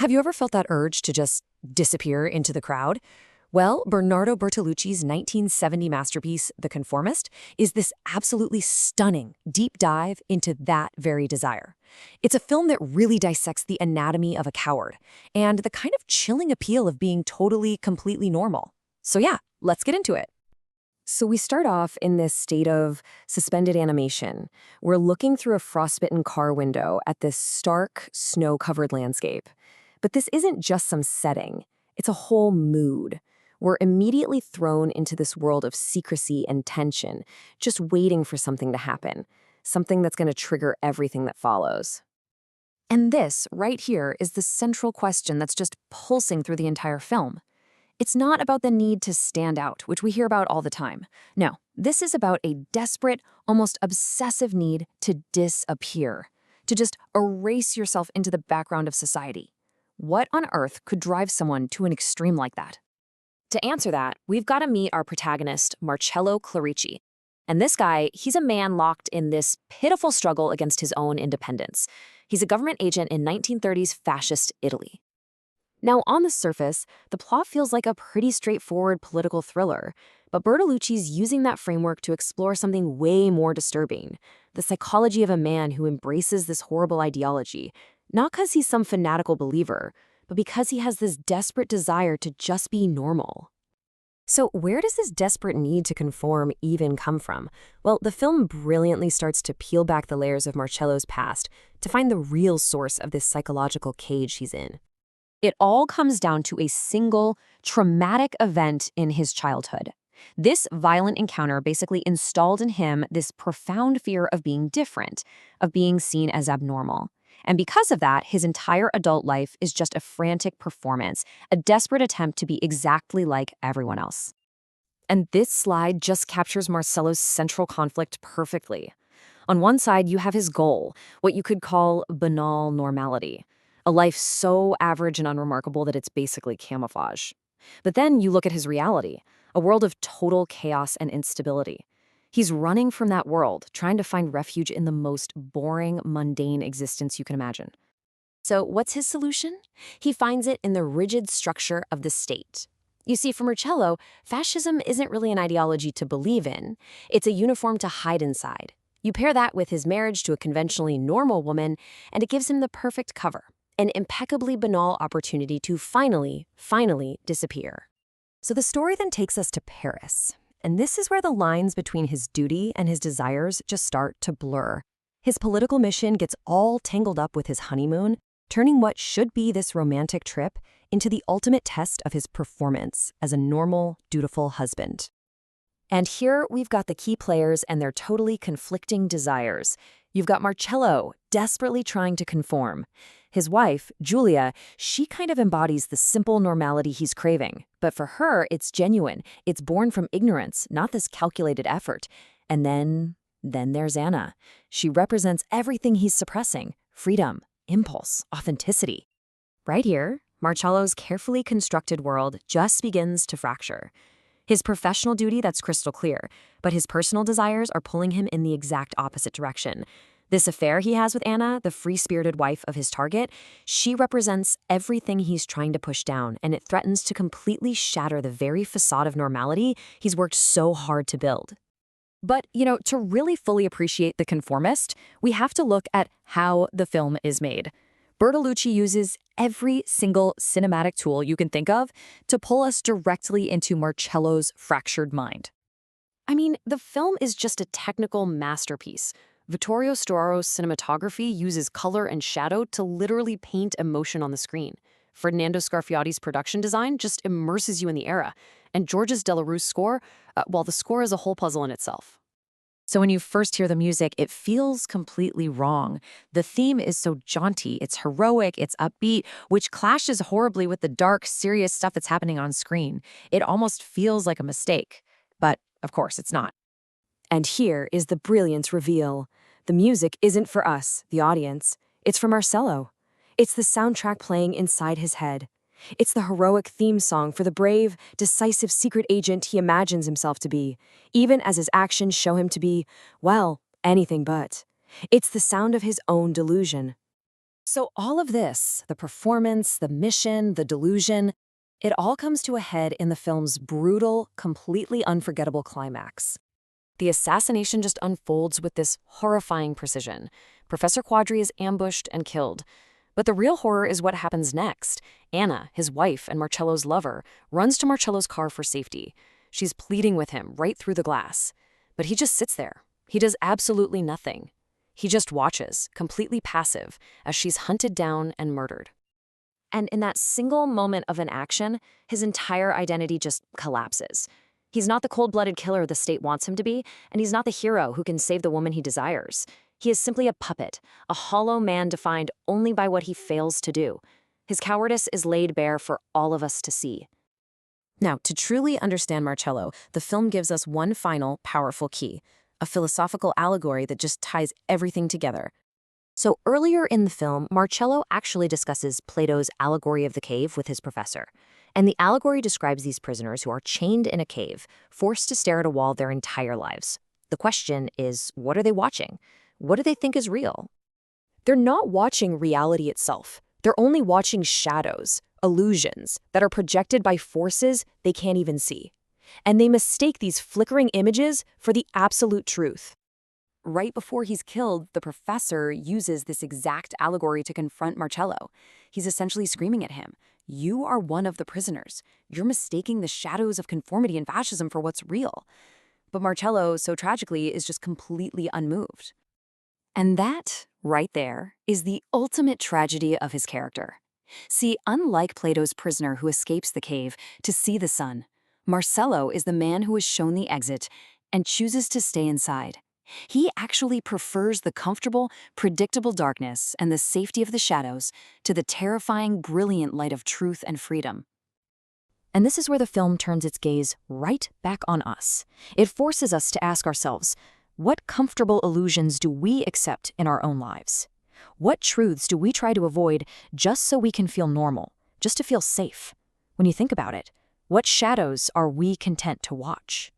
Have you ever felt that urge to just disappear into the crowd? Well, Bernardo Bertolucci's 1970 masterpiece, The Conformist, is this absolutely stunning deep dive into that very desire. It's a film that really dissects the anatomy of a coward and the kind of chilling appeal of being totally, completely normal. So yeah, let's get into it. So we start off in this state of suspended animation. We're looking through a frostbitten car window at this stark, snow-covered landscape. But this isn't just some setting. It's a whole mood. We're immediately thrown into this world of secrecy and tension, just waiting for something to happen, something that's going to trigger everything that follows. And this, right here, is the central question that's just pulsing through the entire film. It's not about the need to stand out, which we hear about all the time. No, this is about a desperate, almost obsessive need to disappear, to just erase yourself into the background of society. What on earth could drive someone to an extreme like that? To answer that, we've got to meet our protagonist, Marcello Clerici. And this guy, he's a man locked in this pitiful struggle against his own independence. He's a government agent in 1930s fascist Italy. Now, on the surface, the plot feels like a pretty straightforward political thriller, but Bertolucci's using that framework to explore something way more disturbing, the psychology of a man who embraces this horrible ideology, not because he's some fanatical believer, but because he has this desperate desire to just be normal. So where does this desperate need to conform even come from? Well, the film brilliantly starts to peel back the layers of Marcello's past to find the real source of this psychological cage he's in. It all comes down to a single, traumatic event in his childhood. This violent encounter basically installed in him this profound fear of being different, of being seen as abnormal. And because of that, his entire adult life is just a frantic performance, a desperate attempt to be exactly like everyone else. And this slide just captures Marcello's central conflict perfectly. On one side, you have his goal, what you could call banal normality. A life so average and unremarkable that it's basically camouflage. But then you look at his reality, a world of total chaos and instability. He's running from that world, trying to find refuge in the most boring, mundane existence you can imagine. So what's his solution? He finds it in the rigid structure of the state. You see, for Marcello, fascism isn't really an ideology to believe in. It's a uniform to hide inside. You pair that with his marriage to a conventionally normal woman, and it gives him the perfect cover. An impeccably banal opportunity to finally disappear. So the story then takes us to Paris. And this is where the lines between his duty and his desires just start to blur. His political mission gets all tangled up with his honeymoon, turning what should be this romantic trip into the ultimate test of his performance as a normal, dutiful husband. And here we've got the key players and their totally conflicting desires. You've got Marcello desperately trying to conform. His wife, Julia, she kind of embodies the simple normality he's craving. But for her, it's genuine. It's born from ignorance, not this calculated effort. And then there's Anna. She represents everything he's suppressing: freedom, impulse, authenticity. Right here, Marcello's carefully constructed world just begins to fracture. His professional duty, that's crystal clear, but his personal desires are pulling him in the exact opposite direction. This affair he has with Anna, the free-spirited wife of his target, she represents everything he's trying to push down, and it threatens to completely shatter the very facade of normality he's worked so hard to build. But, to really fully appreciate The Conformist, we have to look at how the film is made. Bertolucci uses every single cinematic tool you can think of to pull us directly into Marcello's fractured mind. I mean, the film is just a technical masterpiece. Vittorio Storaro's cinematography uses color and shadow to literally paint emotion on the screen. Ferdinando Scarfiotti's production design just immerses you in the era. And Georges Delerue score, the score is a whole puzzle in itself. So when you first hear the music, it feels completely wrong. The theme is so jaunty, it's heroic, it's upbeat, which clashes horribly with the dark, serious stuff that's happening on screen. It almost feels like a mistake. But, of course, it's not. And here is the brilliance reveal. The music isn't for us, the audience. It's for Marcello. It's the soundtrack playing inside his head. It's the heroic theme song for the brave, decisive secret agent he imagines himself to be, even as his actions show him to be, anything but. It's the sound of his own delusion. So all of this, the performance, the mission, the delusion, it all comes to a head in the film's brutal, completely unforgettable climax. The assassination just unfolds with this horrifying precision. Professor Quadri is ambushed and killed. But the real horror is what happens next. Anna, his wife and Marcello's lover, runs to Marcello's car for safety. She's pleading with him right through the glass. But he just sits there. He does absolutely nothing. He just watches, completely passive, as she's hunted down and murdered. And in that single moment of inaction, his entire identity just collapses. He's not the cold-blooded killer the state wants him to be, and he's not the hero who can save the woman he desires. He is simply a puppet, a hollow man defined only by what he fails to do. His cowardice is laid bare for all of us to see. Now, to truly understand Marcello, the film gives us one final, powerful key, a philosophical allegory that just ties everything together. So earlier in the film, Marcello actually discusses Plato's allegory of the cave with his professor. And the allegory describes these prisoners who are chained in a cave, forced to stare at a wall their entire lives. The question is, what are they watching? What do they think is real? They're not watching reality itself. They're only watching shadows, illusions, that are projected by forces they can't even see. And they mistake these flickering images for the absolute truth. Right before he's killed, the professor uses this exact allegory to confront Marcello. He's essentially screaming at him, "You are one of the prisoners. You're mistaking the shadows of conformity and fascism for what's real." But Marcello, so tragically, is just completely unmoved. And that, right there, is the ultimate tragedy of his character. See, unlike Plato's prisoner who escapes the cave to see the sun, Marcello is the man who is shown the exit and chooses to stay inside. He actually prefers the comfortable, predictable darkness and the safety of the shadows to the terrifying, brilliant light of truth and freedom. And this is where the film turns its gaze right back on us. It forces us to ask ourselves, what comfortable illusions do we accept in our own lives? What truths do we try to avoid just so we can feel normal, just to feel safe? When you think about it, what shadows are we content to watch?